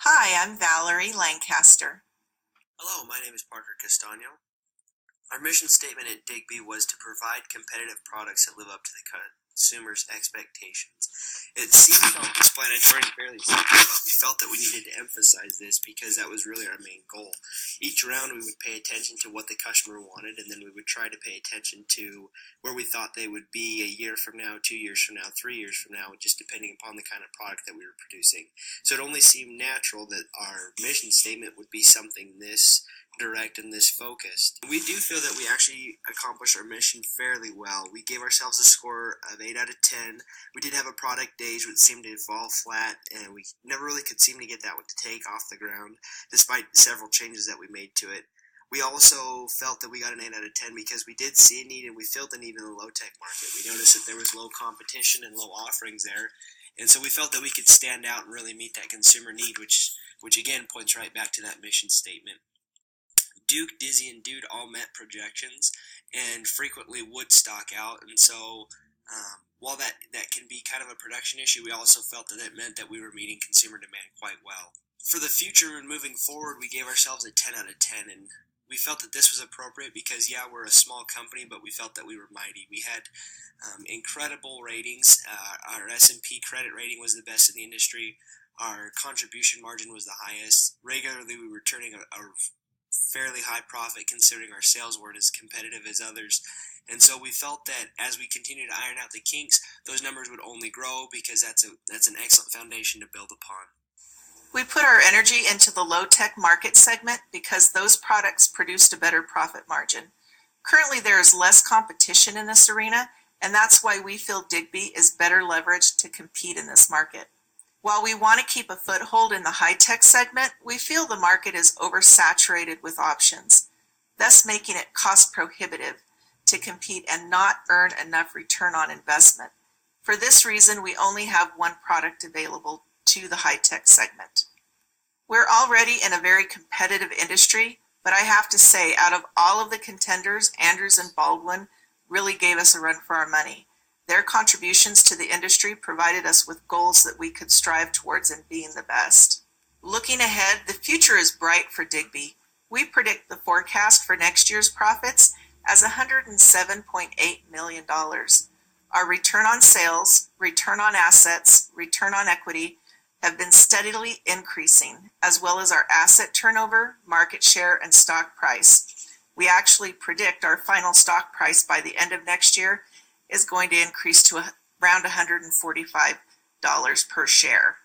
Hi, I'm Valerie Lancaster. Hello, my name is Parker Castano. Our mission statement at Digby was to provide competitive products that live up to the consumer's expectations. It seemed self-explanatory and fairly simple, but we felt that we needed to emphasize this because that was really our main goal. Each round we would pay attention to what the customer wanted, and then we would try to pay attention to where we thought they would be a year from now, 2 years from now, 3 years from now, just depending upon the kind of product that we were producing. So it only seemed natural that our mission statement would be something this direct and this focused. We do feel that we actually accomplished our mission fairly well. We gave ourselves a score of 8 out of 10. We did have a product days which seemed to fall flat, and we never really could seem to get that one to take off the ground, despite several changes that we made to it. We also felt that we got an 8 out of 10 because we did see a need and we filled the need in the low-tech market. We noticed that there was low competition and low offerings there, and so we felt that we could stand out and really meet that consumer need, which again points right back to that mission statement. Duke, Dizzy, and Dude all met projections and frequently would stock out, and so while that can be kind of a production issue, we also felt that it meant that we were meeting consumer demand quite well. For the future and moving forward, we gave ourselves a 10 out of 10, and we felt that this was appropriate because, yeah, we're a small company, but we felt that we were mighty. We had incredible ratings. Our S&P credit rating was the best in the industry. Our contribution margin was the highest. Regularly, we were turning a fairly high profit considering our sales weren't as competitive as others. And so we felt that as we continue to iron out the kinks, those numbers would only grow because that's an excellent foundation to build upon. We put our energy into the low-tech market segment because those products produced a better profit margin. Currently, there is less competition in this arena, and that's why we feel Digby is better leveraged to compete in this market. While we want to keep a foothold in the high-tech segment, we feel the market is oversaturated with options, thus making it cost-prohibitive to compete and not earn enough return on investment. For this reason, we only have one product available to the high-tech segment. We're already in a very competitive industry, but I have to say, out of all of the contenders, Andrews and Baldwin really gave us a run for our money. Their contributions to the industry provided us with goals that we could strive towards in being the best. Looking ahead, the future is bright for Digby. We predict the forecast for next year's profits as $107.8 million. Our return on sales, return on assets, return on equity have been steadily increasing, as well as our asset turnover, market share, and stock price. We actually predict our final stock price by the end of next year is going to increase to around $145 per share.